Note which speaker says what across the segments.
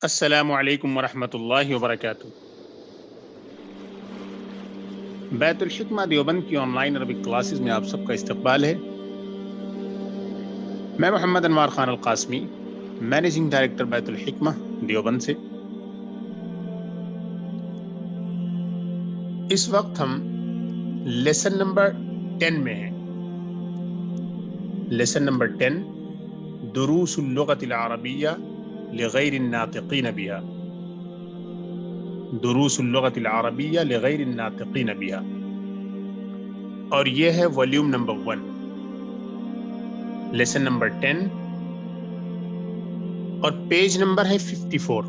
Speaker 1: السلام علیکم ورحمۃ اللہ وبرکاتہ۔ بیت الحکمہ دیوبند کی آن لائن عربک کلاسز میں آپ سب کا استقبال ہے۔ میں محمد انوار خان القاسمی، مینیجنگ ڈائریکٹر بیت الحکمہ دیوبند سے۔ اس وقت ہم لیسن نمبر 10 میں ہیں۔ لیسن نمبر 10، دروس اللغۃ العربیہ لغیر الناطقین بہا، دروس اللغۃ العربیہ لغیر الناطقین بہا، اور یہ ہے والیوم نمبر 1، لیسن نمبر 10، اور پیج نمبر ہے 54۔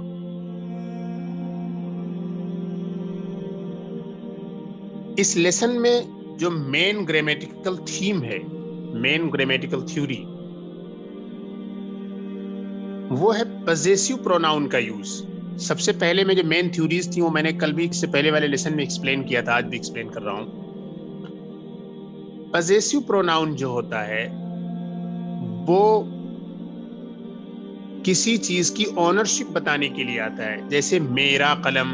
Speaker 1: اس لیسن میں جو مین گرامیٹیکل تھیم ہے، مین گرامیٹیکل تھیوری، وہ ہے پوزیسو پروناؤن کا یوز۔ سب سے پہلے میں جو مین تھیوریز تھی وہ میں نے کل بھی اس سے پہلے والے لیسن میں ایکسپلین کیا تھا، آج بھی ایکسپلین کر رہا ہوں۔ پوزیسو پروناؤن جو ہوتا ہے وہ کسی چیز کی اونرشپ بتانے کے لیے آتا ہے، جیسے میرا قلم،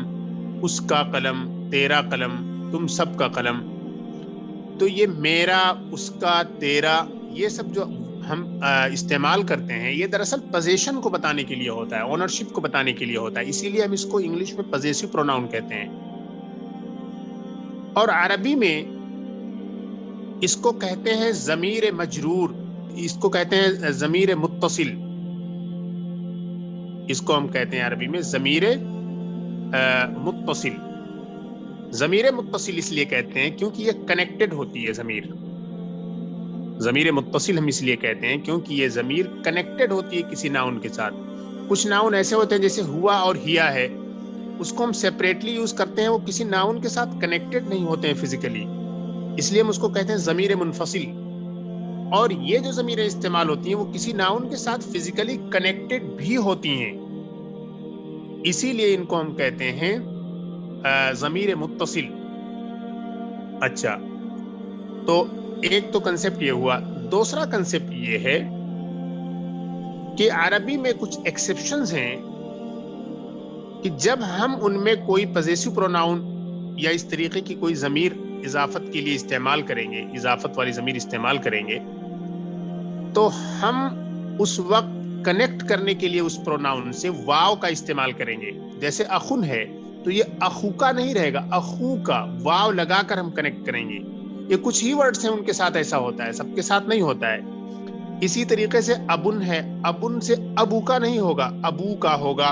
Speaker 1: اس کا قلم، تیرا قلم، تم سب کا قلم۔ تو یہ میرا، اس کا، تیرا، یہ سب جو ہم استعمال کرتے ہیں، یہ دراصل پوزیشن کو بتانے کے لیے ہوتا ہے، اونرشپ کو بتانے کے لیے ہوتا ہے، اسی لیے ہم اس کو انگلش میں پوزیسو پروناؤن کہتے ہیں۔ اور عربی میں اس کو کہتے ہیں ضمیر مجرور، اس کو کہتے ہیں ضمیر متصل، اس کو ہم کہتے ہیں عربی میں ضمیر متصل۔ ضمیر متصل اس لیے کہتے ہیں کیونکہ یہ کنیکٹڈ ہوتی ہے ضمیر متصل ہم اس لیے کہتے ہیں کیونکہ یہ ضمیر کنیکٹڈ ہوتی ہے کسی ناؤن کے ساتھ۔ کچھ ناؤن ایسے ہوتے ہیں جیسے ہوا اور ہیا ہے، اس کو ہم سیپریٹلی یوز کرتے ہیں، وہ کسی ناؤن کے ساتھ کنیکٹڈ نہیں ہوتے ہیں فزیکلی، اس لیے ہم اس کو کہتے ہیں ضمیر منفصل۔ اور یہ جو ضمیریں استعمال ہوتی ہیں وہ کسی ناؤن کے ساتھ فزیکلی کنیکٹڈ بھی ہوتی ہیں، اسی لیے ان کو ہم کہتے ہیں ضمیر متصل۔ اچھا، تو ایک تو کنسپٹ یہ ہوا۔ دوسرا کنسپٹ یہ ہے کہ عربی میں کچھ ایکسیپشنز ہیں کہ جب ہم ان میں کوئی پوزیسو پروناؤن یا اس طریقے کی کوئی ضمیر اضافت کے لیے استعمال کریں گے، اضافت والی ضمیر استعمال کریں گے، تو ہم اس وقت کنیکٹ کرنے کے لیے اس پروناؤن سے واو کا استعمال کریں گے۔ جیسے اخن ہے تو یہ اخو کا نہیں رہے گا، اخو کا، واو لگا کر ہم کنیکٹ کریں گے۔ یہ کچھ ہی ورڈز ہیں ان کے ساتھ ایسا ہوتا ہے، سب کے ساتھ نہیں ہوتا ہے۔ اسی طریقے سے ابن ہے، ابن سے ابو کا نہیں ہوگا، ابو کا ہوگا۔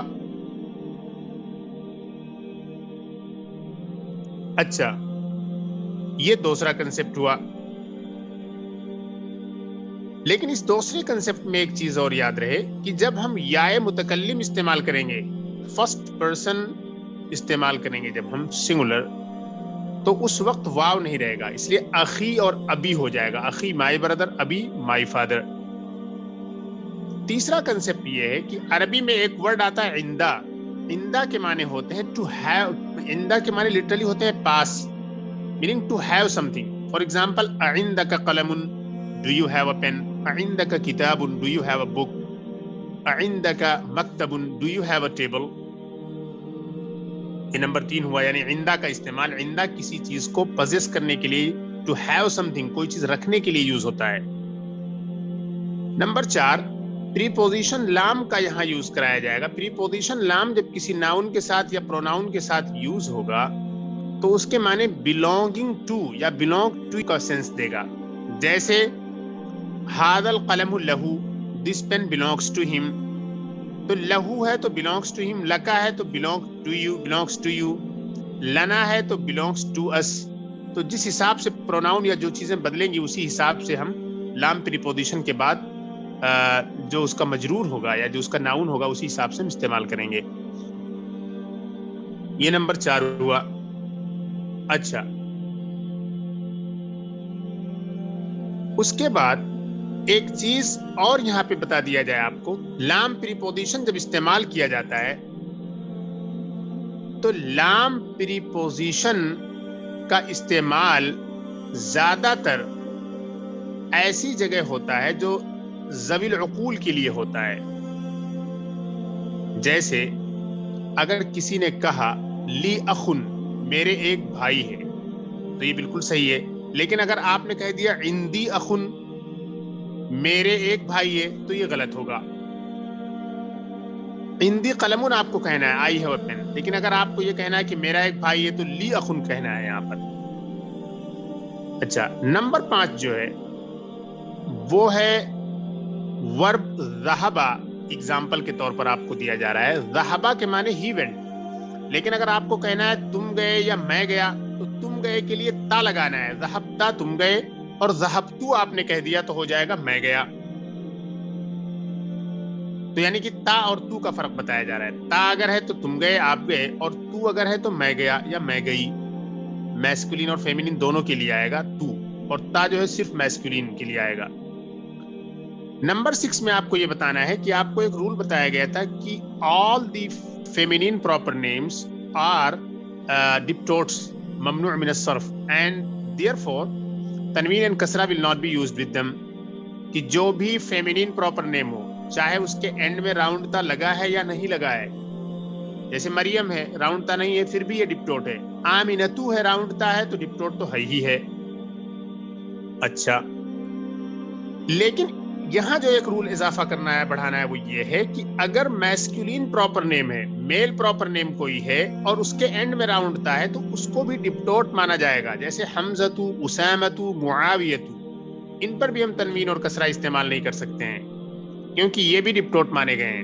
Speaker 1: اچھا، یہ دوسرا کنسپٹ ہوا۔ لیکن اس دوسرے کنسپٹ میں ایک چیز اور یاد رہے کہ جب ہم یائے متکلم استعمال کریں گے، فرسٹ پرسن استعمال کریں گے جب ہم سنگولر، تو اس وقت واو نہیں رہے گا، اس لیے اخی اور ابی ہو جائے گا، اخی مائی بردر، ابی مائی فادر۔ تیسرا کنسپٹ یہ ہے کہ عربی میں ایک ورڈ آتا ہے عندہ۔ عندہ کے معنی ہوتے ہیں ٹو ہیو، عندہ کے معنی لٹرلی ہوتے ہیں پاس، meaning to have something. For example اعندک قلم، do you have a pen? اعندک کتاب، do you have a book? اعندک مکتب، do you have a table? یہ نمبر 3 ہوا، یعنی عندہ کا استعمال، عندہ کسی چیز کو پوزیس کرنے کے لیے، ٹو ہیو سم تھنگ، کوئی چیز رکھنے کے لیے یوز ہوتا ہے۔ نمبر 4، پریپوزیشن لام کا یہاں یوز کرایا جائے گا۔ پریپوزیشن لام جب کسی ناؤن کے ساتھ یا پروناؤن کے ساتھ یوز ہوگا تو اس کے معنی belonging to یا belong to کا سینس دے گا۔ جیسے هذا القلم له، this pen belongs to him۔ تو لہو ہے تو belongs to him، لکا ہے تو belongs to you، لنا ہے تو belongs to us۔ تو جس حساب سے پروناؤن یا جو چیزیں بدلیں گی اسی حساب سے ہم لام پریپوزیشن کے بعد جو اس کا مجرور ہوگا یا جو اس کا ناؤن ہوگا اسی حساب سے ہم استعمال کریں گے۔ یہ نمبر 4 ہوا۔ اچھا، اس کے بعد ایک چیز اور یہاں پہ بتا دیا جائے آپ کو، لام پریپوزیشن جب استعمال کیا جاتا ہے تو لام پریپوزیشن کا استعمال زیادہ تر ایسی جگہ ہوتا ہے جو ذوی العقول کے لیے ہوتا ہے۔ جیسے اگر کسی نے کہا لی اخن میرے ایک بھائی ہے تو یہ بالکل صحیح ہے، لیکن اگر آپ نے کہہ دیا عندی اخن میرے ایک بھائی ہے تو یہ غلط ہوگا. عندی قلمن آپ کو کہنا ہے، آئی ہیو اے پین، لیکن اگر آپ کو یہ کہنا ہے کہ میرا ایک بھائی ہے تو لی اخن کہنا ہے یہاں پر. اچھا، نمبر 5 جو ہے وہ ہے ورب ذہبا. اگزامپل کے طور پر آپ کو دیا جا رہا ہے، ذہبا کے معنی ہی وینٹ، لیکن اگر آپ کو کہنا ہے تم گئے یا میں گیا تو تم گئے کے لیے تا لگانا ہے، ذہبتا تم گئے، اور ذہبتو آپ نے کہہ دیا تو ہو جائے گا میں گیا. تو یعنی کہ تا اور تو کا فرق بتایا جا رہا ہے. تا اگر ہے تو تم گئے آپ گئے، اور تو اگر ہے تو میں گیا یا میں گئی. میسکولین اور فیمینین دونوں کے لیے آئے گا تو، اور تا جو ہے صرف میسکولین کے لیے آئے گا. نمبر 6 میں آپ کو یہ بتانا ہے کہ آپ کو ایک رول بتایا گیا تھا کہ all the feminine proper names are diptotes ممنوع من الصرف and therefore تنوین and کسرہ will not be used with them. کہ جو بھی فیمینین پراپر نیم ہو، چاہے اس کے اینڈ میں راؤنڈ تا لگا ہے یا نہیں لگا ہے، جیسے مریم ہے راؤنڈ تا نہیں ہے پھر بھی یہ ڈپٹوٹ ہے. آمینتو ہے راؤنڈ تا ہے تو ڈپٹوٹ تو ہے ہی ہے. اچھا، لیکن یہاں جو ایک رول اضافہ کرنا ہے بڑھانا ہے وہ یہ ہے کہ اگر میسکولین پراپر نیم ہے، میل پراپر نیم کوئی ہے اور اس کے اینڈ میں راؤنڈ تا ہے تو اس کو بھی ڈپٹوٹ مانا جائے گا. جیسے حمزتو، اسامتو، معاویتو، ان پر بھی ہم تنوین اور کسرہ استعمال نہیں کر سکتے ہیں کیونکہ یہ بھی ڈپٹوٹ مانے گئے ہیں،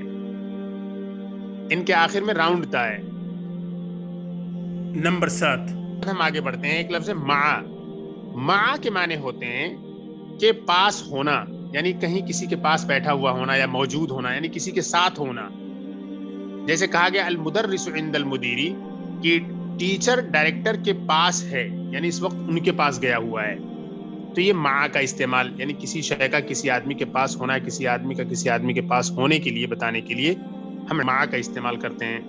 Speaker 1: ان کے آخر میں راؤنڈ تا ہے. نمبر 7 ہم آگے بڑھتے ہیں. ایک لفظ ہے مع. مع کے معنی ہوتے ہیں کہ پاس ہونا، یعنی کہیں کسی کے پاس بیٹھا ہوا ہونا یا موجود ہونا، یعنی کسی کے ساتھ ہونا. جیسے کہا گیا المدرس عند المدیری کہ ٹیچر ڈائریکٹر کے پاس ہے، یعنی اس وقت ان کے پاس گیا ہوا ہے. تو یہ مع کا استعمال، یعنی کسی شے کا کسی آدمی کے پاس ہونا، کسی آدمی کا کسی آدمی کے پاس ہونے کے لیے بتانے کے لیے ہم مع کا استعمال کرتے ہیں.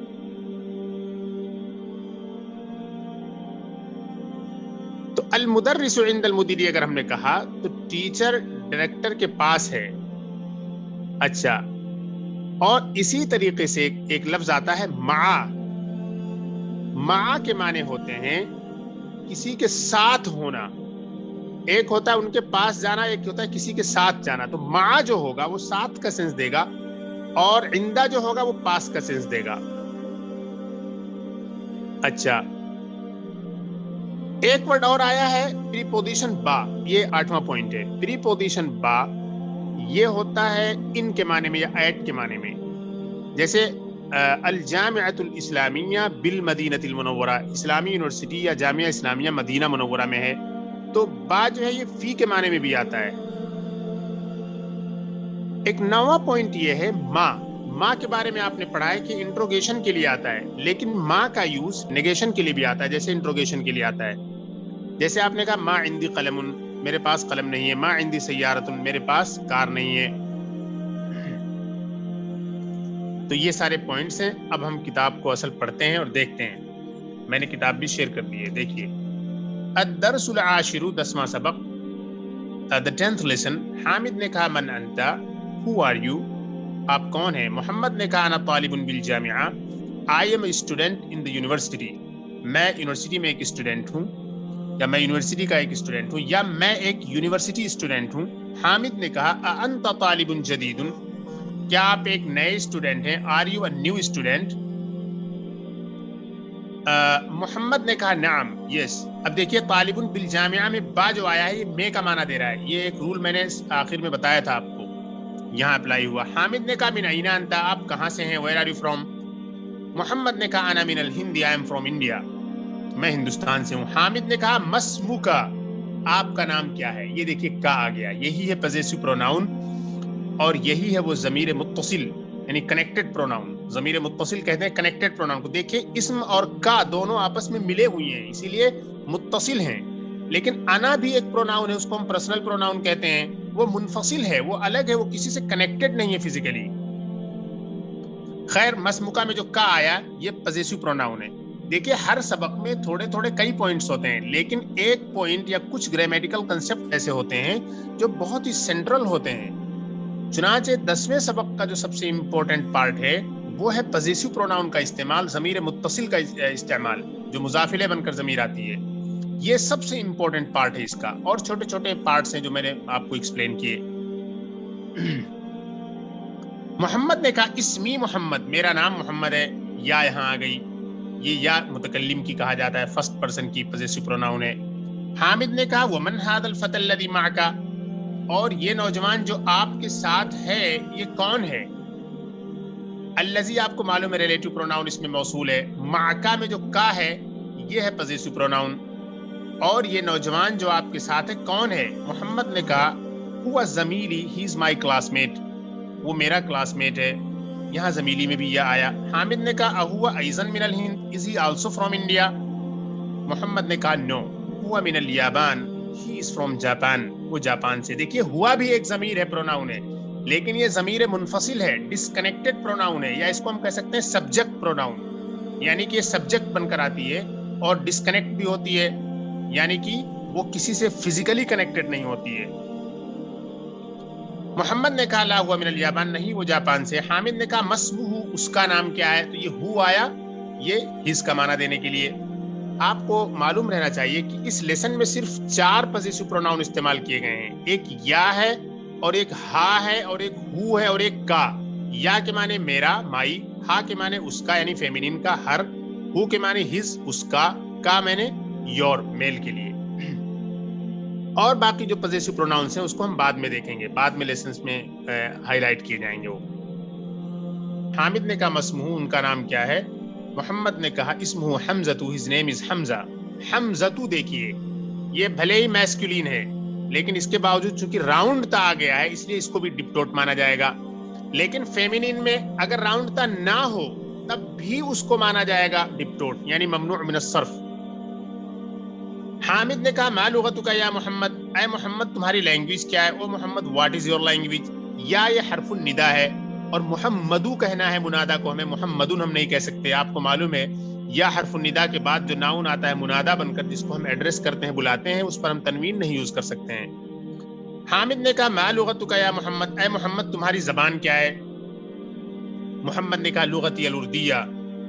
Speaker 1: تو المدرس عند المدیری اگر ہم نے کہا تو ٹیچر ڈائریکٹر کے پاس ہے. اچھا، اور اسی طریقے سے ایک لفظ آتا ہے مع. مع کے معنی ہوتے ہیں کسی کے ساتھ ہونا. ایک ہوتا ہے ان کے پاس جانا، ایک ہوتا ہے کسی کے ساتھ جانا. تو مع جو ہوگا وہ ساتھ کا سینس دے گا، اور عندہ جو ہوگا وہ پاس کا سینس دے گا. اچھا، ایک ورڈ اور آیا ہے پریپوزیشن با. یہ 8واں پوائنٹ ہے. پریپوزیشن با یہ ہوتا ہے ان کے معنی میں یا ایٹ کے معنی میں. جیسے الجامعۃ الاسلامیہ بالمدینۃ المنورہ، اسلامی یونیورسٹی یا جامعہ اسلامیہ مدینہ منورہ میں ہے. تو با جو ہے یہ فی کے معنی میں بھی آتا ہے. ایک 9واں پوائنٹ یہ ہے ما. ما کے بارے میں آپ نے پڑھا ہے کہ انٹروگیشن کے لیے آتا ہے، لیکن ما کا یوز نیگیشن کے لیے بھی آتا ہے، جیسے انٹروگیشن کے لیے آتا ہے. جیسے آپ نے کہا ما عندی قلم، میرے پاس قلم نہیں ہے. ما عندی سیارۃ، میرے پاس کار نہیں ہے. تو یہ سارے پوائنٹس ہیں. اب ہم کتاب کو اصل پڑھتے ہیں اور دیکھتے ہیں. میں نے کتاب بھی شیئر کر دی ہے، دیکھیے. الدرس العاشر، 10واں سبق. The 10th lesson. حامد نے کہا من انت، who are you، آپ کون ہیں. محمد نے کہا انا طالب بالجامعہ، I am a student in the university، میں یونیورسٹی میں ایک اسٹوڈنٹ ہوں، یا میں یونیورسٹی کا ایک اسٹوڈنٹ ہوں، یا میں ایک یونیورسٹی اسٹوڈنٹ ہوں. حامد نے کہا انت طالب جدید، کیا آپ ایک نئے اسٹوڈنٹ ہیں. Are you a new student؟ محمد نے کہا نعم، یس. اب دیکھیے طالب بالجامعہ میں با جو آیا ہے یہ میں کا معنی دے رہا ہے. یہ ایک رول میں نے آخر میں بتایا تھا آپ کو، یہاں اپلائی ہوا. حامد نے کہا من این انت، آپ کہاں سے ہیں. Where are you from. Muhammad نے کہا انا من الہند، آئی ایم فرام انڈیا، میں ہندوستان سے ہوں. حامد نے کہا مسموکا، آپ کا نام کیا ہے. یہ دیکھیے کا آ گیا، یہی ہے پوزیسو پروناؤن، اور یہی ہے وہ ضمیر متصل یعنی کنیکٹڈ پروناؤن. ضمیر متصل کہتے ہیں کنیکٹڈ پروناؤن کو. دیکھیے اسم اور کا دونوں آپس میں ملے ہوئے ہیں، اسی لیے متصل ہیں. لیکن انا بھی ایک پروناؤن ہے، اس کو ہم پرسنل پروناؤن کہتے ہیں. وہ منفصل ہے، وہ الگ ہے، وہ کسی سے کنیکٹڈ نہیں ہے فزیکلی. خیر، مسموکا میں جو کا آیا یہ پوزیسو پروناؤن ہے. دیکھیے ہر سبق میں تھوڑے تھوڑے کئی پوائنٹس ہوتے ہیں، لیکن ایک پوائنٹ یا کچھ گرامیٹیکل کنسپٹ ایسے ہوتے ہیں جو بہت ہی سینٹرل ہوتے ہیں. چنانچہ 10ویں سبق کا جو سب سے امپورٹنٹ پارٹ ہے وہ ہے پوزیسو پروناؤن کا استعمال، ضمیر متصل کا استعمال جو مضاف الیہ بن کر ضمیر آتی ہے. یہ سب سے امپورٹنٹ پارٹ ہے اس کا، اور چھوٹے چھوٹے پارٹس ہیں جو میں نے آپ کو ایکسپلین کیے. محمد نے کہا اسمی محمد، میرا نام محمد ہے. یا یہاں آ گئی، یہ یا متکلم کی کہا جاتا ہے، فرسٹ پرسن کی پوزیسو پروناؤن ہے. حامد نے کہا ومن ھذا الفتى الذي معك، اور یہ نوجوان جو آپ کے ساتھ ہے یہ کون ہے؟ الذی آپ کو معلوم ہے ریلیٹو پروناؤن اس میں موصول ہے. معکا میں جو کا ہے یہ ہے پوزیسو پروناؤن. اور یہ نوجوان جو آپ کے ساتھ ہے کون ہے؟ محمد نے کہا ہوا زمیلی، ہی از مائی کلاس میٹ، وہ میرا کلاس میٹ ہے. یہاں زمیلی میں بھی یہ آیا. حامد نے کہا اہوا ایضا من الہند، از ہی آلسو فرام انڈیا؟ محمد نے کہا نو، ہوا من الیابان، ہی از فرام جاپان، وہ جاپان سے. دیکھیے ہوا بھی ایک ضمیر ہے، پروناؤن ہے، لیکن یہ ضمیر منفصل ہے، ڈسکنیکٹڈ پروناؤن ہے، یا اس کو ہم کہہ سکتے ہیں سبجیکٹ پروناؤن، یعنی کہ یہ سبجیکٹ بن کر آتی ہے اور ڈسکنیکٹ بھی ہوتی ہے، یعنی کہ وہ کسی سے فزیکلی کنیکٹڈ نہیں ہوتی ہے. محمد نے کہا لا ہوا من الیابان، نہیں وہ جاپان سے. حامد نے کہا مسمہ، اس کا نام کیا ہے؟ تو یہ ہو آیا، یہ ہز کا معنی دینے کے لیے. آپ کو معلوم رہنا چاہیے کہ اس لیسن میں صرف 4 پوزیسو پروناؤن استعمال کیے گئے ہیں. ایک یا ہے، اور ایک ہا ہے، اور ایک ہو ہے، اور ایک کا. یا کے معنی میرا، مائی، ہا کے معنی اس کا یعنی فیمینین کا، ہر، ہو کے معنی ہز، اس کا معنی یور، میل کے لیے. اور باقی جو پوزیسو پروناؤنس ہیں اس کو ہم بعد میں دیکھیں گے، بعد میں لیسنز میں ہائی لائٹ کیے جائیں گے وہ. حامد نے کہا مسمہ، ان کا نام کیا ہے؟ محمد نے کہا اسمہ حمزۃ، ہز نیم از حمزہ. حمزۃ دیکھیے یہ بھلے ہی میسکولین ہے، لیکن اس کے باوجود چونکہ راؤنڈ تا آ گیا ہے اس لیے اس کو بھی ڈپٹوٹ مانا جائے گا. لیکن فیمینین میں اگر راؤنڈ تا نہ ہو تب بھی اس کو مانا جائے گا ڈپٹوٹ، یعنی ممنوع من الصرف. حامد نے کہا ما لغتک یا محمد، اے محمد تمہاری لینگویج کیا ہے؟ او محمد واٹ از یور لینگویج. یا یہ حرف الندا ہے، اور محمدو کہنا ہے منادا کو، ہمیں محمدن ہم نہیں کہہ سکتے. آپ کو معلوم ہے یا حرف الندا کے بعد جو ناؤن آتا ہے منادا بن کر، جس کو ہم ایڈریس کرتے ہیں، بلاتے ہیں، اس پر ہم تنوین نہیں یوز کر سکتے ہیں. حامد نے کہا ما لغتک یا محمد، اے محمد تمہاری زبان کیا ہے؟ محمد نے کہا لغتی الاردیہ،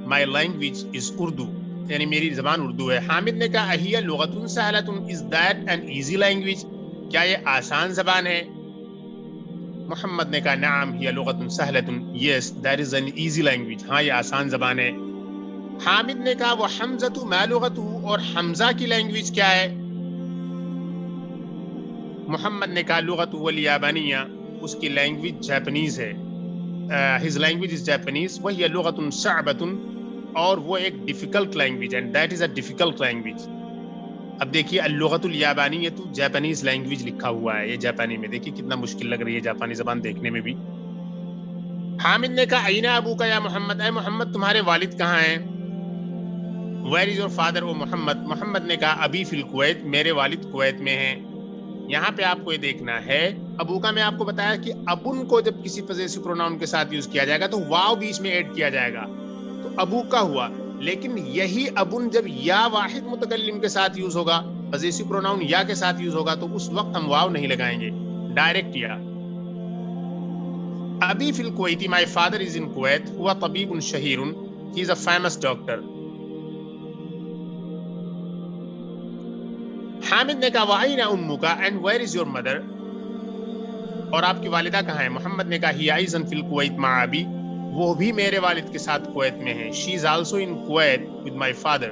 Speaker 1: مائی لینگویج از اردو، یعنی میری زبان اردو ہے. حامد نے کہا اہیہ لغت سہلۃ، is that an easy language, کیا یہ آسان زبان ہے؟ محمد نے کہا نعم ہی لغت سہلۃ، yes that is an easy language, ہاں یہ آسان زبان ہے. حامد نے کہا وہ حمزۃ ما لغتہ، اور حمزہ کی لینگویج کیا ہے؟ محمد نے کہا لغتہ الیابانیہ، اس کی لینگویج جاپنیز ہے. his language is Japanese، وہی لغت صعبۃ، اور وہ ایک ڈیفیکلٹ لینگویج ہے، that is a difficult language. اب دیکھیے اللغت الیابانیہ تو جاپانیز لینگویج لکھا ہوا ہے، یہ جاپانی میں، دیکھیے کتنا مشکل لگ رہی ہے جاپانی زبان دیکھنے میں بھی. حامد نے کہا اینا ابوک یا محمد، اے محمد تمہارے والد کہاں ہیں؟ where is your father او محمد. محمد نے کہا ابی فی الکویت، میرے والد کویت میں ہیں. یہاں پہ آپ کو یہ دیکھنا ہے، ابو کا میں آپ کو بتایا کہ ابن کو جب کسی پوزیسو پروناؤن کے ساتھ یوز کیا جائے گا تو واو بیچ میں ایڈ کیا جائے گا، تو ابو کا ہوا. لیکن یہی ابن جب یا واحد متکلم کے ساتھ یوز ہوگا، پوزیسو پروناؤن یا کے ساتھ یوز ہوگا، تو اس وقت ہم واو نہیں لگائیں گے، ڈائریکٹ یا. ابی فی الکویتی، my father is in Kuwait, ہوا طبیب شہیر، he is a famous doctor. Hamid نے کہا وَأَيْنَ أُمُّكَ and where is your mother, اور آپ کی والدہ کہاں ہے؟ محمد نے کہا ہی ایضا فی الکویت مع ابی، وہ بھی میرے والد کے ساتھ کویت میں ہیں. She is also in Kuwait with my father.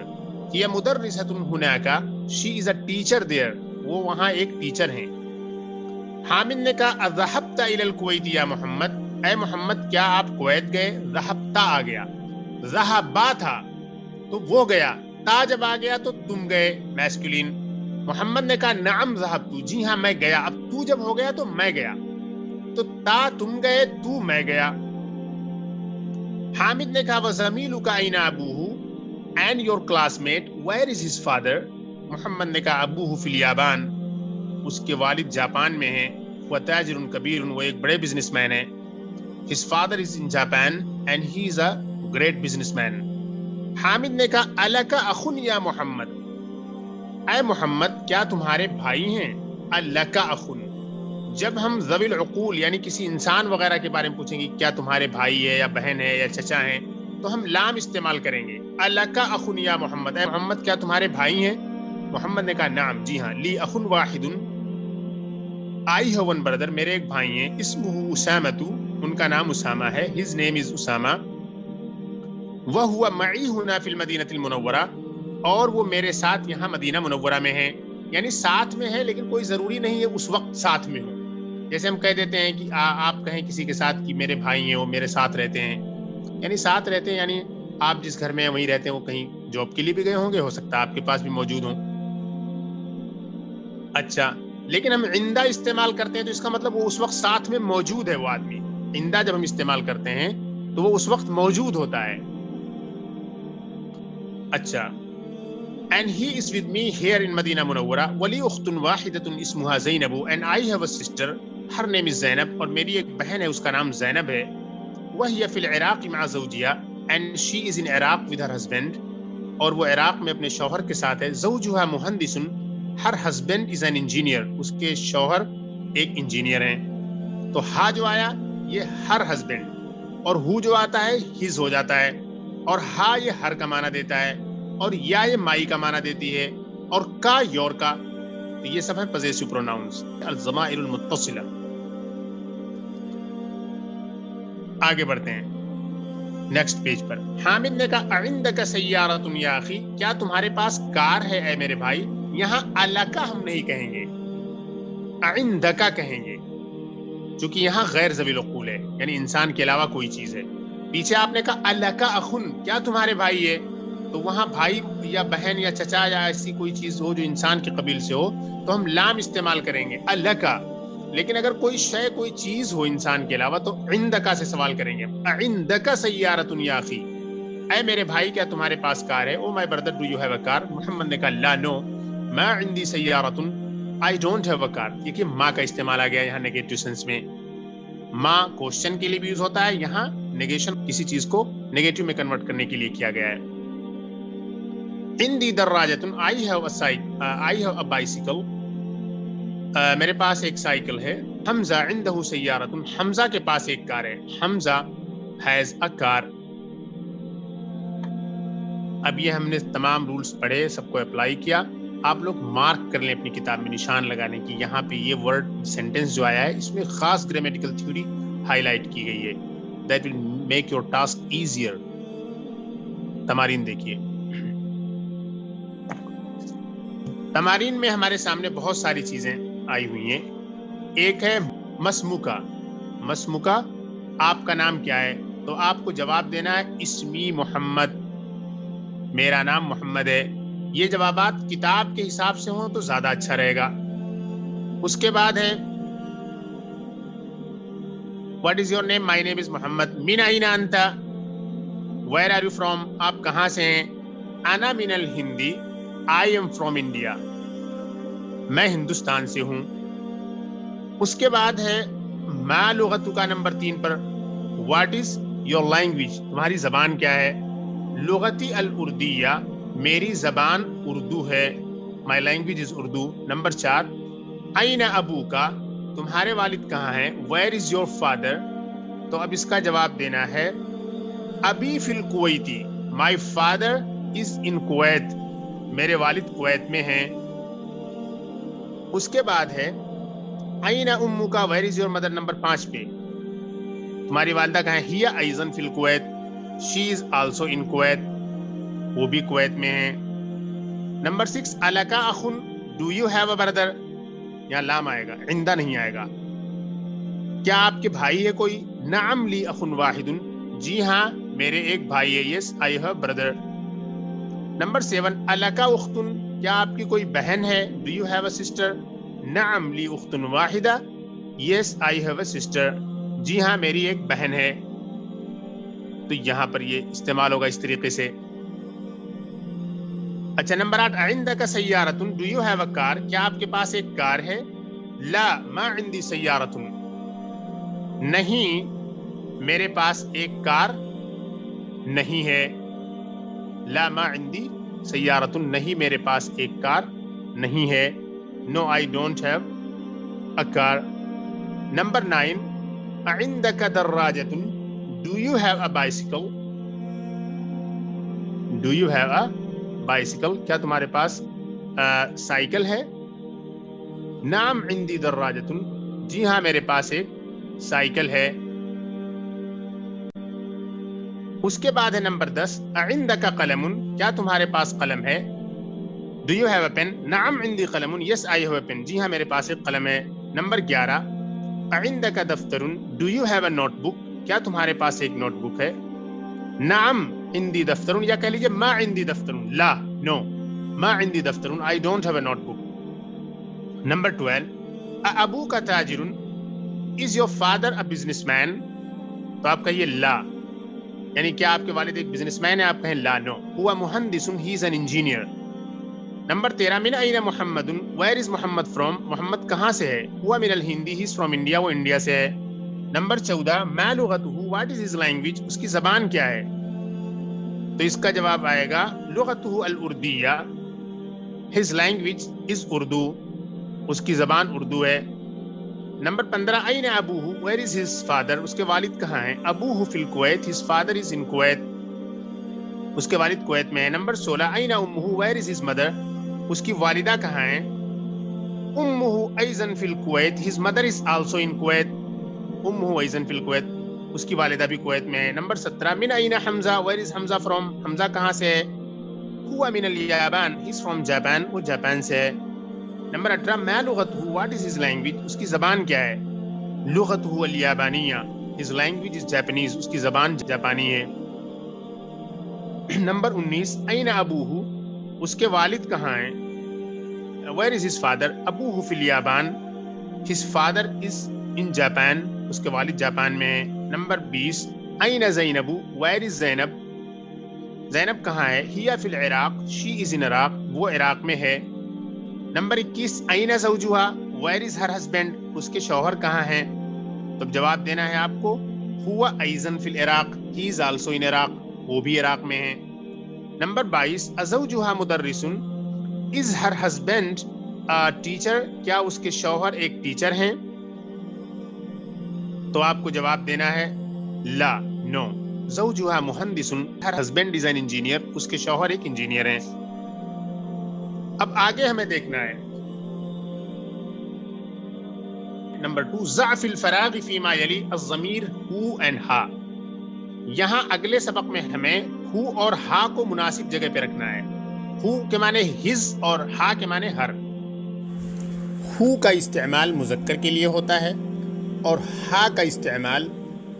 Speaker 1: ہی مدرسۃ ہناک، she is a teacher there, وہ وہاں ایک ٹیچر ہیں. حامد نے کہا اذهبت الى الکویت یا محمد، اے محمد کیا آپ کویت گئے؟ ذهبت آ گیا، ذهبا تھا تو وہ گیا، تا جب آ گیا تو تم گئے، میسکولین. محمد نے کہا نعم ذهبت، جی ہاں میں گیا. اب تو جب ہو گیا تو میں گیا، تو تا تم گئے، تو میں گیا. حامد نے کہا وَزَمِيلُكَ أَيْنَ أَبُوهُ and your classmate where is his father. Muhammad نے کہا ابوہ فی الیابان، اس کے والد جاپان میں ہیں. وَتَاجِرٌ كَبِيرٌ، وہ ایک بڑے بزنس مین ہیں. his father is in Japan and he is a great businessman. Hamid نے کہا أَلَكَ أَخٌ یا محمد، اے محمد کیا تمہارے بھائی ہیں؟ أَلَكَ أَخٌ، جب ہم ذوی العقول یعنی کسی انسان وغیرہ کے بارے میں پوچھیں گے کیا تمہارے بھائی ہے یا بہن ہے یا چچا ہیں، تو ہم لام استعمال کریں گے. الک اخ یا محمد، اے محمد کیا تمہارے بھائی ہیں؟ محمد نے کہا نعم، جی ہاں. لی اخ واحد، آئی ہیو ون بردر، میرے ایک بھائی ہیں. اسمہ اسامۃ، ان کا نام اسامہ ہے. ہز نیم از اسامہ. وہو معی ہنا فی المدینۃ المنورہ، اور وہ میرے ساتھ یہاں مدینہ منورہ میں ہیں. یعنی ساتھ میں ہے لیکن کوئی ضروری نہیں ہے اس وقت ساتھ میں ہو. جیسے ہم کہہ دیتے ہیں کہ آپ کہیں کسی کے ساتھ کہ میرے بھائی ہیں وہ میرے ساتھ رہتے ہیں، یعنی ساتھ رہتے ہیں یعنی آپ جس گھر میں وہیں رہتے ہیں، وہ کہیں جاب کے لیے بھی گئے ہوں گے، ہو سکتا ہے آپ کے پاس بھی موجود ہوں. اچھا، لیکن ہم عندہ استعمال کرتے ہیں تو اس کا مطلب وہ اس وقت ساتھ میں موجود ہے وہ آدمی. عندہ جب ہم استعمال کرتے ہیں تو وہ اس وقت موجود ہوتا ہے. اچھا، and he is with me here in Medina Munawwara. ولی اخت واحدۃ اسمها زینب and I have a sister, her name is زینب، اور میری ایک بہن ہے اس کا نام زینب ہے. وہی فی العراق مع زوجها and she is in Iraq with her husband، اور وہ عراق میں اپنے شوہر کے ساتھ ہے. زوجها مہندس، her husband is an engineer، اس کے شوہر ایک انجینئر ہیں. تو ہا جو آیا یہ ہر ہسبینڈ، اور ہو جو آتا ہے ہز ہو جاتا ہے، اور ہا یہ ہر کا معنی دیتا ہے، اور یا یہ مائی کا معنی دیتی ہے، اور کا یور کا. تو یہ سب ہے پوزیسو پروناؤنس، الضمائر المتصلہ. آگے بڑھتے ہیں نیکسٹ پیج پر. حامد نے کہا اعندک سیارۃ یا اخی، کیا تمہارے پاس کار ہے اے میرے بھائی؟ یہاں الکا ہم نہیں کہیں گے، اعندکا کہیں گے، چونکہ یہاں غیر ذوی العقول ہے یعنی انسان کے علاوہ کوئی چیز ہے. پیچھے آپ نے کہا الکا اخن، کیا تمہارے بھائی ہے؟ تو وہاں بھائی یا بہن یا چچا یا ایسی کوئی چیز ہو جو انسان کے قبیل سے ہو تو ہم لام استعمال کریں گے الکا. لیکن اگر کوئی شے کوئی چیز ہو انسان کے علاوہ تو عندکا سے سوال کریں گے. عندکا سیارۃ یا اخی، اے میرے بھائی کیا تمہارے پاس کار ہے؟ Oh my brother do you have a car? Muhammad نے کہا لا نو، ما عندی سیارۃ، آئی ڈونٹ ہیو اے کار. دیکھیے ماں کا استعمال آ گیا یہاں نیگیٹو سینس میں. ماں کوشچن کے لیے بھی یوز ہوتا ہے، یہاں نیگیشن کسی چیز کو نیگیٹو میں کنورٹ کرنے کے لیے کیا گیا ہے. عندی دراجۃ، آئی ہیو اے بائسیکل، میرے پاس ایک سائیکل ہے. حمزہ عندہ سیارۃ، حمزہ کے پاس ایک کار ہے. حمزہ ہیز اے کار. اب یہ ہم نے تمام رولز پڑھے، سب کو اپلائی کیا. آپ لوگ مارک کر لیں اپنی کتاب میں نشان لگانے کی. یہاں پہ یہ ورڈ سینٹینس جو آیا ہے اس میں خاص گرامیٹیکل تھیوری ہائی لائٹ کی گئی ہے. That will make your task easier. تمارین دیکھیے. تمارین میں ہمارے سامنے بہت ساری چیزیں آئی ہوئی ہیں. ایک ہے مسموکا. مسموکا، آپ کا نام کیا ہے؟ تو آپ کو جواب دینا ہے اسمی محمد، میرا نام محمد ہے. یہ جوابات کتاب کے حساب سے ہوں تو زیادہ اچھا رہے گا. اس کے بعد ہے واٹ از یور نیم؟ مائی نیم از محمد. من این انت؟ Where are you from? آپ کہاں سے ہیں؟ انا من الہندی، آئی ایم فرام انڈیا، میں ہندوستان سے ہوں. اس کے بعد ہے ما لغتک، نمبر 3 پر. What is your language? تمہاری زبان کیا ہے؟ لغتی الاردیہ، میری زبان اردو ہے، my language is Urdu. Number 4 این ابوکا، تمہارے والد کہاں ہیں؟ Where is your father? تو اب اس کا جواب دینا ہے ابی فی الکویتی، my father is in Kuwait, میرے والد کویت میں ہیں. اس کے بعد ہے این امکا، where is your mother? Number 5 پہ تمہاری والدہ کہاں ہے؟ ہی ایضا فی الکویت، شی از آلسو ان کویت، وہ بھی کویت میں ہیں. نمبر 6 الکا اخن، do you have a brother? یہاں لام آئے گا، عندہ نہیں آئے گا. کیا آپ کے بھائی ہے کوئی؟ نعم لی اخن واحد، جی ہاں میرے ایک بھائی ہے. یس آئی ہیو بردر. نمبر 7 الکا اختن، کیا آپ کی کوئی بہن ہے؟ Do you have a sister? نعم لی اختن واحدہ، یس آئی ہیو اے سسٹر، جی ہاں میری ایک بہن ہے. تو یہاں پر یہ استعمال ہوگا اس طریقے سے. اچھا نمبر 8 عندک سیارۃ، do you have a car? کیا آپ کے پاس ایک کار ہے؟ لا ما عندی سیارۃ، نہیں میرے پاس ایک کار نہیں ہے. لا ما عندی سیارۃ، نہیں میرے پاس ایک کار نہیں ہے. No I don't have a car. Number 9, عندك دراجة. Do you have a bicycle? Do you have a bicycle? کیا تمہارے پاس سائیکل ہے؟ نعم عندي دراجة. جی ہاں میرے پاس ایک سائیکل ہے. اس کے بعد ہے نمبر 10, عندك قلم. کیا تمہارے پاس قلم ہے؟ Do you have a pen? نعم عندي قلم. Yes, I have a pen. جی ہاں میرے پاس ایک قلم ہے. نمبر 11, عندك دفتر. Do you have a notebook? کیا تمہارے پاس ایک نوٹ بک ہے؟ نعم عندي دفتر, یا کہہ لیجیے ما عندي دفتر. لا, no, ما عندي دفتر. I don't have a notebook. Number 12, أبوك تاجر. Is your father a businessman? تو آپ کہیے لا, یعنی کیا آپ کے والد ایک بزنس مین ہے؟ آپ کہیں لا, نو. ہوا مہندس, he is an engineer. Number 13, من أين محمد. Where is Muhammad from? محمد کہاں سے ہے؟ ہوا من الہندی, he is from India. وہ انڈیا سے ہے. نمبر 14, ما لغته. What is his language? اس کی زبان کیا ہے؟ تو اس کا جواب آئے گا لغته الاردیہ. His language is Urdu. اس کی زبان اردو ہے. نمبر 15, أين أبوه. Where is his father. اس کے والد کہاں ہیں؟ أبوه في الكويت. His father is in Kuwait. اس کے والد کویت میں ہیں. نمبر 16, أين أمه. Where is his mother. اس کی والدہ کہاں ہیں؟ أمه أيضا في الكويت. His mother is also in Kuwait. أمه أيضا في الكويت. اس کی والدہ بھی کویت میں ہے. نمبر 17, من أين حمزہ. Where is Hamza from. حمزہ کہاں سے ہے؟ هو من اليابان. He is from Japan. وہ جاپان سے ہے. نمبر 18, ما لغته. What is his language. اس کی زبان کیا ہے؟ لغته اليابانیہ. His language is Japanese. اس کی زبان جاپانی ہے. نمبر 19, أين أبوه. اس کے والد کہاں ہیں؟ Where is his father. أبوه في اليابان. His father is in Japan. اس کے والد جاپان میں ہیں. نمبر 20, أين زینب. Where is زینب. زینب کہاں ہے؟ هي في العراق. She is in Iraq. وہ عراق میں ہے. نمبر 21, أين زوجها. Where is her husband. اس کے شوہر کہاں ہیں؟ تو جواب دینا ہے آپ کو هو أيضا في العراق. He is also in Iraq. وہ بھی عراق میں ہیں. نمبر 22, أزوجها مدرس. Is her husband a teacher. کیا اس کے شوہر ایک ٹیچر ہیں؟ تو آپ کو جواب دینا ہے لا, نو. زوجها مہندس. Her husband is an engineer. اس کے شوہر ایک انجینئر ہیں. اب آگے ہمیں دیکھنا ہے نمبر 2, ضعف الفراغ فيما يلي الضمیر هو and ha. یہاں اگلے سبق میں ہمیں ہو اور ہا کو مناسب جگہ پہ رکھنا ہے. ہو کے معنی ہز اور ہا کے معنی ہر. ہو کا استعمال مذکر کے لیے ہوتا ہے اور ہا کا استعمال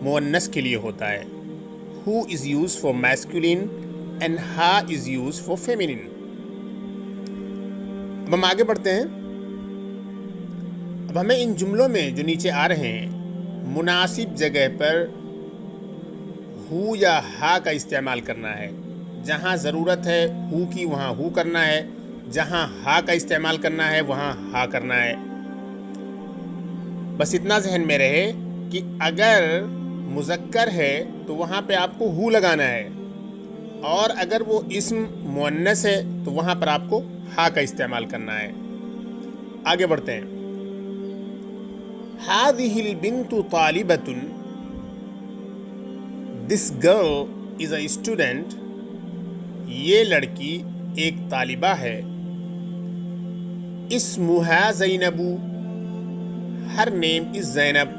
Speaker 1: مؤنث کے لیے ہوتا ہے. ہو از یوز فار میسکولین اینڈ ہا از یوز فار فیمینین. اب ہم آگے بڑھتے ہیں. اب ہمیں ان جملوں میں جو نیچے آ رہے ہیں مناسب جگہ پر ہو یا ہا کا استعمال کرنا ہے. جہاں ضرورت ہے ہو کی وہاں ہو کرنا ہے, جہاں ہا کا استعمال کرنا ہے وہاں ہا کرنا ہے. بس اتنا ذہن میں رہے کہ اگر مذکر ہے تو وہاں پہ آپ کو ہو لگانا ہے, اور اگر وہ اسم مؤنث ہے تو وہاں پر آپ کو ہا کا استعمال کرنا ہے. آگے بڑھتے ہیں. هذه البنت طالبة. This girl is a student. یہ لڑکی ایک طالبہ ہے. اسمها زینب. Her name is زینب.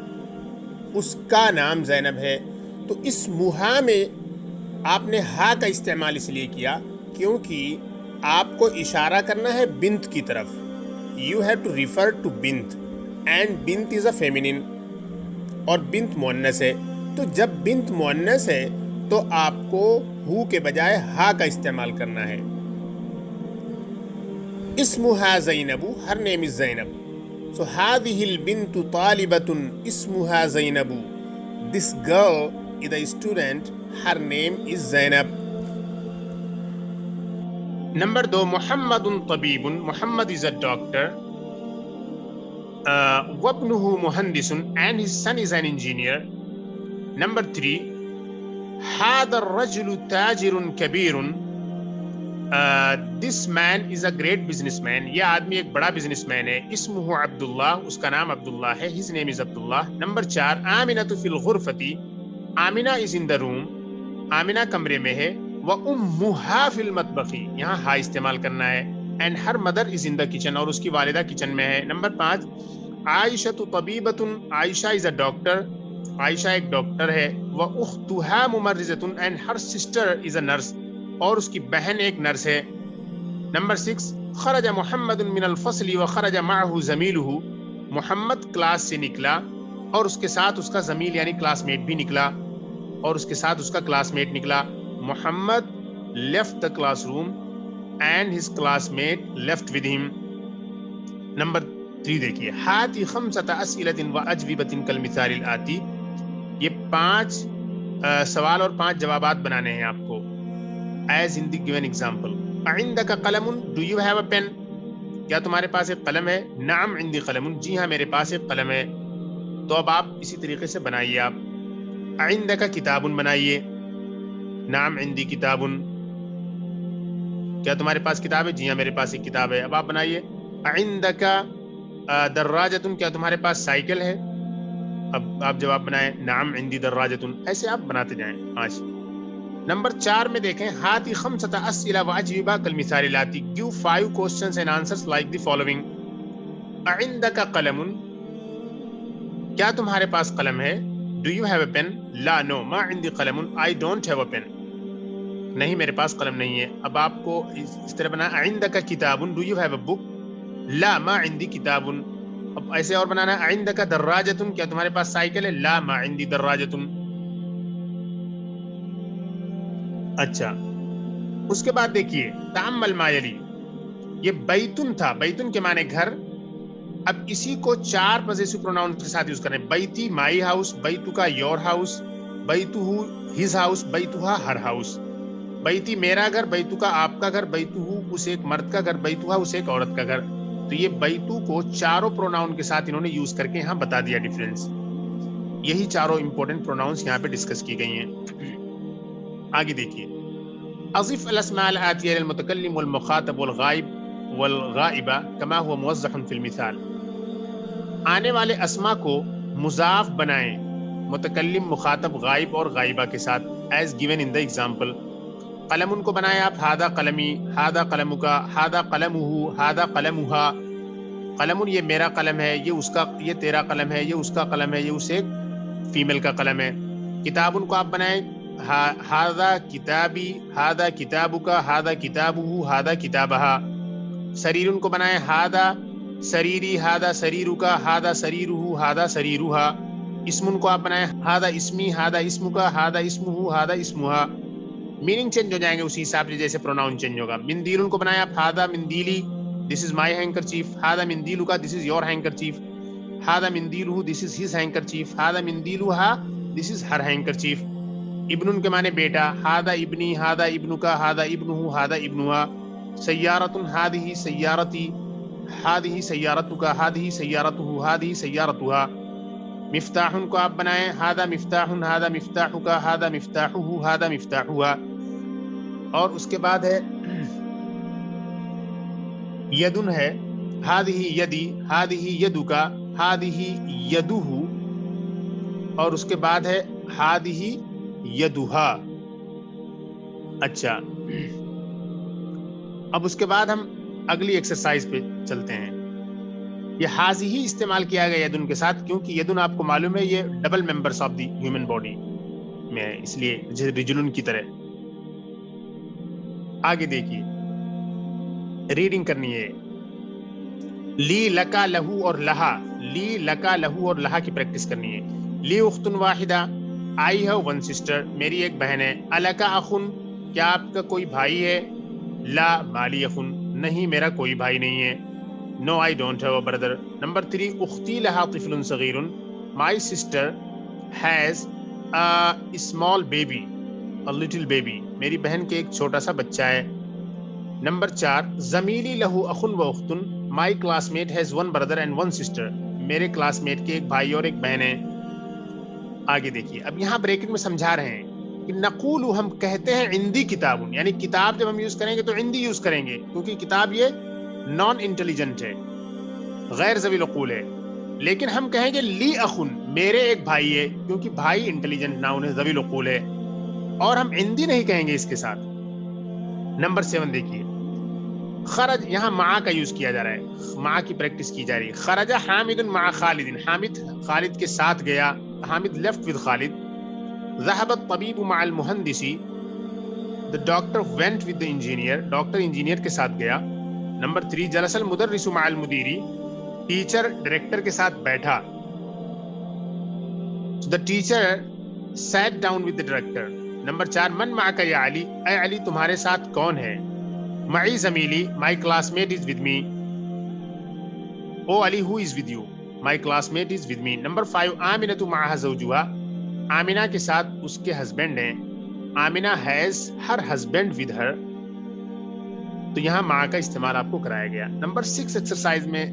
Speaker 1: اس کا نام زینب ہے. تو اسمها میں آپ نے ہا کا استعمال اس لیے کیا کیونکہ آپ کو اشارہ کرنا ہے بنت کی طرف. You have to refer to بنت, and بنت is a feminine, اور بنت مؤنث ہے. تو جب بنت مؤنث ہے تو آپ کو ہو کے بجائے ہا کا استعمال کرنا ہے. اسمها زینب. Her name is Zainab. So هذه البنت طالبة اسمها زینب. This girl is a student. Her name is Zainab. Number 2, محمد طبیب. محمد is a doctor. وابنه مهندس, and his son is an engineer. Number 3, هذا الرجل تاجر كبير. دس مین از اے گریٹ بزنس مین. یہ آدمی ایک بڑا بزنس مین ہے. اسمہ عبداللہ, اس کا نام عبداللہ ہے. ہز نیم از عبداللہ. نمبر 4, آمنہ فی الغرفتی, آمنہ از ان دا روم, آمنہ کمرے میں ہے. وَأُمُّهَا فِي الْمَطْبَخِ, یہاں ہا استعمال کرنا ہے. And her mother is in the kitchen, اور اس کی والدہ کچن میں ہے. نمبر 5, عائشہ طبیبۃ, عائشہ از اے ڈاکٹر, عائشہ ایک ڈاکٹر ہے. وَأُخْتُهَا مُمَرِّضَةٌ, and her sister is a nurse, اور اس کی بہن ایک نرس ہے. نمبر 6, خرج محمد من الفصل وخرج معه زميله, محمد کلاس سے نکلا اور اس کے ساتھ اس کا زمیل یعنی کلاس میٹ بھی نکلا, اور اس کے ساتھ اس کا کلاس میٹ نکلا. محمد left the classroom and his classmate left with him. Number 3 دیکھیے, ہاتی 5 أسئلة وأجوبة كالمثال الآتی, یہ 5 سوال اور 5 جوابات بنانے ہیں آپ کو as in the given example. عندك قلم, do you have a pen, کیا تمہارے پاس ایک قلم ہے. نعم عندي قلم, جی ہاں میرے پاس ایک قلم ہے. تو اب آپ اسی طریقے سے بنائیے. آپ عندك کتاب بنائیے. نعم عندي کتاب, کیا تمہارے پاس کتاب ہے, جی ہاں میرے پاس ایک کتاب ہے. اب آپ بنائیے. عندك دراجة, کیا تمہارے پاس سائیکل ہے. اب آپ جواب بنائیں. نعم عندي دراجة. ایسے آپ بناتے جائیں 5. نمبر 4 میں دیکھیں, ہاتی 5 أسئلة وأجوبة كالمثال الآتی, give 5 questions and answers like the following. عندك قلم, کیا تمہارے پاس قلم ہے. do you have a pen, law no ما عندي قلم, I don't have a pen, نہیں میرے پاس قلم نہیں ہے. اب آپ کو اس طرح بنا. عندك کتاب, do you have a book, لا ما عندي کتاب. اب ایسے اور بنانا. عندك دراجة, کیا تمہارے پاس سائیکل ہے, لا ما عندي دراجة. اچھا, اس کے بعد دیکھیے تأمل ما یلی, یہ بیتن تھا, بیتن کے معنی گھر. اب اسی کو 4 پوزیسو پروناؤن کے ساتھ یوز کریں. بیتی مائی ہاؤس, بیتو کا یور ہاؤس, بیتو ہز ہاؤس, بیتوہا ہر ہاؤس. بیتی میرا گھر, بیتو کا آپ کا گھر, بیتو اس ایک مرد کا گھر, بیتوہا اس ایک عورت کا گھر. تو یہ بیتو کو 4 پروناؤن کے ساتھ انہوں نے یوز کر کے یہاں بتا دیا ڈیفرنس. یہی 4 امپورٹنٹ پروناؤنس یہاں پہ ڈسکس کی گئی ہیں. آگے دیکھیے. اضف الاسماء الآتیہ للمتکلم والمخاطب والغائب والغائبہ کما هو موضح فی المثال. آنے والے اسما کو مضاف بنائیں متکلم, مخاطب, غائب اور غائبہ کے ساتھ as given in the example. قلم کو بنائیں آپ ہادا قلمی, ہادا قلمک, ہادا قلمہ, ہادا قلمہا. قلم یہ میرا قلم ہے, یہ اس کا, یہ تیرا قلم ہے, یہ اس کا قلم ہے, یہ اس ایک فیمیل کا قلم ہے. کتاب کو آپ بنائیں ہادا کتابی, ہادا کتابک, ہادا کتابہ, ہادا کتابہا. سریر کو بنائیں ہادا سریری, ہادا سریرک, ہادا سریرہ, ہادا سریرہا. اسم کو آپ بنائیں ہادا اسمی, ہادا اسمک, ہادا اسمہ, ہادا اسمہا. میننگ چینج ہو جائیں گے اسی حساب سے جیسے پروناؤن چینج ہوگا. مندیل کو بنائیں آپ ہادا مندیلی, دس از مائی ہینکرچیف, ہادا مندیلک, دس is your ہینکرچیف, ہادا مندیلہ, this is his ہینکرچیف, ہادا مندیلہا, دس از ہر ہینکرچیف. ابن کے معنی بیٹا, ہادا ابنی, ہادا ابنک, ہادا ابنہ, ہادا ابنہا. سیارۃ, ہادہ سیارتی, ہادہ سیارتک, ہادہ سیارتہ, ہادہ سیارتہا. مفتاح کو آپ بنائیں ہادا مفتاح, ہادا مفتاحک, ہادا مفتاحہ, ہادا مفتاحہا. اور اس کے بعد ہے یدن ہے, ہادہ یدی, ہادہ یدک, ہادہ یدہ. اور اس کے بعد ہے ہادہ یدہا. اچھا, اب اس کے بعد ہم اگلی ایکسرسائز پہ چلتے ہیں. یہ ہاذہ ہی استعمال کیا گیا یدن کے ساتھ کیونکہ یدن آپ کو معلوم ہے یہ double members of the human body میں ہے, اس لیے رجلن کی طرح. آگے دیکھیے, ریڈنگ کرنی ہے. لی, لکا, لہو اور لہا. لی, لکا, لہو اور لہا کی پریکٹس کرنی ہے. لی اختن واحدہ, آئی ہیو ون سسٹر, میری ایک بہن ہے. الکا اخن, کیا آپ کا کوئی بھائی ہے. لا مالی اخن, نہیں میرا کوئی بھائی نہیں ہے. No, I don't have a brother. Number 3, اختی لہا طفل صغیر, my sister has a small baby, a little baby. میری بہن کے ایک چھوٹا سا بچہ ہے. نمبر 4, زمیلی لہو اخن و اختن, my classmate has one brother and one sister. میرے کلاس میٹ کے ایک بھائی اور ایک بہن ہے. آگے دیکھیے, اب یہاں بریکٹ میں سمجھا رہے ہیں کہ نقول ہم کہتے ہیں عندی کتاب، یعنی کتاب جب ہم یوز کریں گے تو عندی یوز کریں گے، کیونکہ کتاب یہ نان انٹیلیجنٹ ہے، غیر ذوی العقول ہے. لیکن ہم کہیں گے لی اخن، میرے ایک بھائی ہے، کیونکہ بھائی انٹیلیجنٹ ناؤن ہے، ذوی العقول ہے، اور ہم عندی نہیں کہیں گے اس کے ساتھ. نمبر 7 دیکھیے، خرج، یہاں مع کا یوز کیا جا رہا ہے، مع کی پریکٹس کی جا رہی ہے. خرج حامد مع خالد، حامد خالد کے ساتھ گیا، حامد لیفٹ ود خالد. ذهب الطبيب مع المهندس، the doctor went with the engineer، doctor engineer کے ساتھ گیا. نمبر 3، جلس المدرس مع المدیری، ٹیچر ڈائریکٹر کے ساتھ بیٹھا. the teacher sat down with the director. Number 4، من معك یا علی، اے علی تمہارے ساتھ کون ہے؟ معی زمیلی، my classmate is with me. Oh Ali who is with you؟ my classmate is with me. Number 5، Amna معها زوجها، آمنہ کے ساتھ اس کے ہسبینڈ ہیں. Amna has her husband with her، تو یہاں مع کا استعمال آپ کو کرایا گیا. نمبر 6 ایکسرسائز میں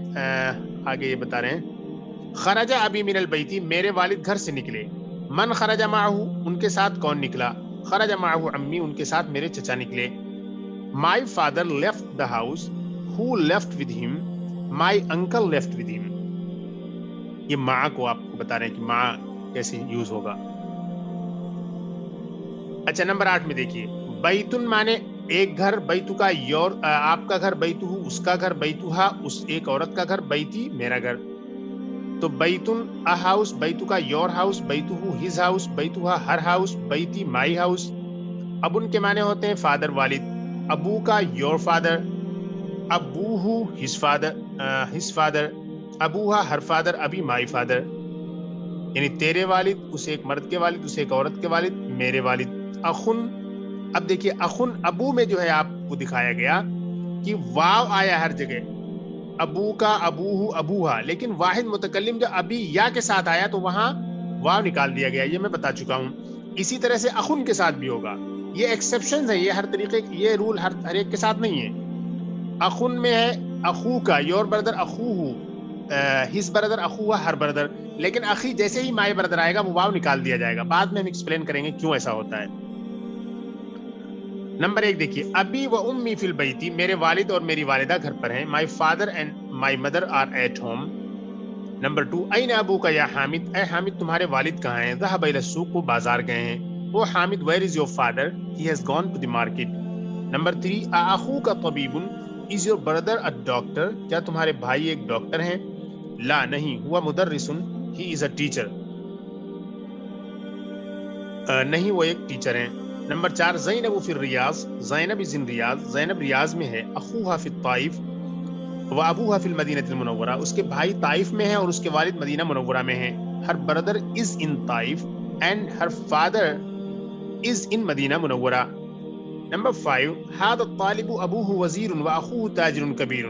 Speaker 1: آگے یہ بتا رہے ہیں، خرج ابی من البیت، میرے والد گھر سے نکلے. من خرج معه، ان کے ساتھ کون نکلا؟ خرج معه عمی، ان کے ساتھ میرے چچا نکلے. my father left the house، who left with him؟ my uncle left with him. یہ مع کو آپ کو بتا رہے ہیں کہ مع کیسے یوز ہوگا. اچھا نمبر 8 میں دیکھیے، بیتن مانے ایک گھر، بیتو کا یور آپ کا گھر، بیتو اس کا گھر، بیتوہا اس ایک عورت کا گھر، بیتی میرا گھر. تو بیتن ا ہاؤس، بیتو کا یور ہاؤس، بیتوہ ہز ہاؤس، بیتوہا ہر ہاؤس، بیتی مائی ہاؤس. ابن کے معنی ہوتے ہیں فادر والد، ابو کا یور فادر، ابوہ ہز فادر، ابوہا ہر فادر، ابھی مائی فادر. یعنی تیرے والد، اس ایک مرد کے والد، اس ایک عورت کے والد، میرے والد. اخن، اب دیکھیے اخن ابو میں جو ہے آپ کو دکھایا گیا کہ واو آیا ہر جگہ، ابو کا، ابوہ، ابوہا، لیکن واحد متکلم جو ابھی یا کے ساتھ آیا تو وہاں واو نکال دیا گیا، یہ میں بتا چکا ہوں. اسی طرح سے اخن کے ساتھ بھی ہوگا. یہ ایکسیپشنز ہیں، یہ ہر طریقے، یہ رول ہر ایک کے ساتھ نہیں ہے. اخن میں ہے اخو کا، یور بردر اخوہ، ہز بردر اخوہ ہر بردر، لیکن اخی جیسے ہی مائی بردر آئے گا وہ واو نکال دیا جائے گا. بعد میں ہم ایکسپلین کریں گے کیوں ایسا ہوتا ہے. نمبر 1 دیکھیے، ابی و امی فی البیت، میرے والد اور میری والدہ گھر پر ہیں. My father and my mother are at home. Number 2، این ابو کا یا حامد، اے حامد تمہارے والد کہاں ہیں؟ ذهب الی السوق، وہ بازار گئے ہیں. Oh Hamid where is your father? He has gone to the market. Number 3، اخوک طبیب، is your brother a doctor? کیا تمہارے بھائی ایک ڈاکٹر ہیں؟ لا نہیں، ہوا مدرس، ہی از اے ٹیچر. نہیں وہ ایک ٹیچر ہیں. نمبر 4، زینب فی الریاض، زینب از ان ریاض، زینب ریاض میں ہے. اخوہا فی الطائف و ابوہا فی المدینہ المنورہ، اس کے بھائی طائف میں ہیں اور اس کے والد مدینہ منورہ میں ہیں. Her brother is in Taif and her father is in Madinah Munawwarah. Number 5، هذا الطالب ابوہ وزیر و اخوہ تاجر کبیر.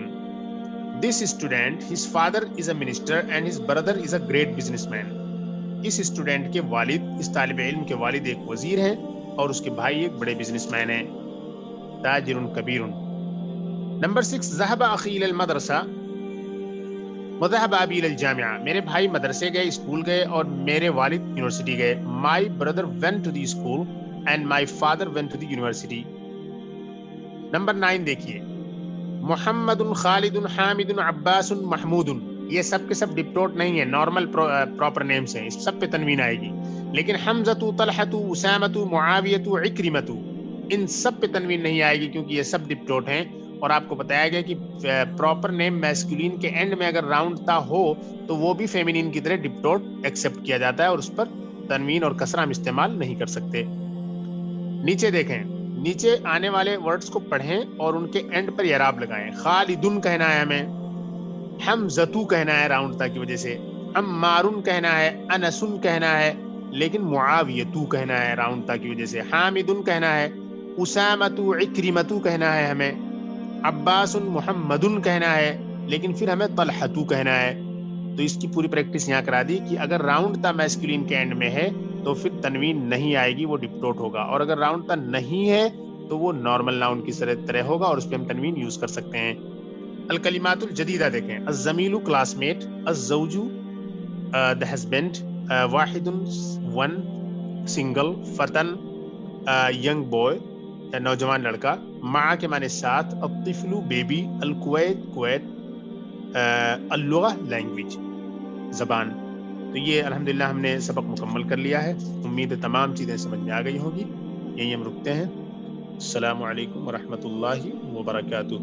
Speaker 1: This student, his father is a minister and his brother is a great businessman. اس اسٹوڈنٹ کے والد، اس طالب علم کے والد ایک وزیر ہیں اور اس کے بھائی ایک بڑے بزنس مین ہیں. تاجر کبیر. نمبر 6، ذهب اخی الى المدرسہ وذهب ابی الى الجامعہ، میرے بھائی مدرسے گئے، اسکول گئے، اور میرے والد یونیورسٹی گئے. My brother went to the school and my father went to the university. Number 9 دیکھیے، محمد، خالد، حامد، عباس، محمود، یہ سب کے سب ڈپٹوٹ نہیں ہیں، نارمل پراپر نیمز ہیں، اس سب پہ تنوین آئے گی. لیکن حمزۃ، طلحۃ، اسامۃ، معاویۃ، عکرمۃ، ان سب پہ تنوین نہیں آئے گی کیونکہ یہ سب ڈپٹوٹ ہیں. اور آپ کو بتایا گیا کہ پراپر نیم میسکولین کے اینڈ میں اگر راؤنڈ تا ہو تو وہ بھی فیمینین کی طرح ڈپٹوٹ ایکسیپٹ کیا جاتا ہے اور اس پر تنوین اور کسرہ ہم استعمال نہیں کر سکتے. نیچے دیکھیں، نیچے آنے والے ورڈز کو پڑھیں اور ان کے اینڈ پر اعراب لگائیں. خالدن کہنا ہے ہمیں، حمزتو کہنا ہے راؤنڈ تا کی وجہ سے، عمارن کہنا ہے، انسن کہنا ہے لیکن معاویتو کہنا ہے راؤنڈ تا کی وجہ سے، حامدن کہنا ہے، اسامتو، عکرمتو کہنا ہے ہمیں، عباس، محمدن کہنا ہے لیکن پھر ہمیں طلحتو کہنا ہے. تو اس کی پوری پریکٹس یہاں کرا دی کہ اگر راؤنڈ تا میسکولین کے اینڈ میں ہے تو پھر تنوین نہیں آئے گی، وہ ڈپٹوٹ ہوگا، اور اگر راؤنڈ تا نہیں ہے تو وہ نارمل ناؤن کی طرح ہوگا اور اس پہ ہم تنوین یوز کر سکتے ہیں. الکلمات الجدیدہ دیکھیں، الزمیل کلاس میٹ، الزوج the husband، واحد ون سنگل، فتن ینگ بوائے یا نوجوان لڑکا، مع کے معنی ساتھ، الطفل بیبی، الکویت کویت، اللغہ لینگویج زبان. تو یہ الحمدللہ ہم نے سبق مکمل کر لیا ہے. امید ہے تمام چیزیں سمجھ میں آ گئی ہوں گی. یہیں ہم رکتے ہیں. السلام علیکم ورحمۃ اللہ وبرکاتہ.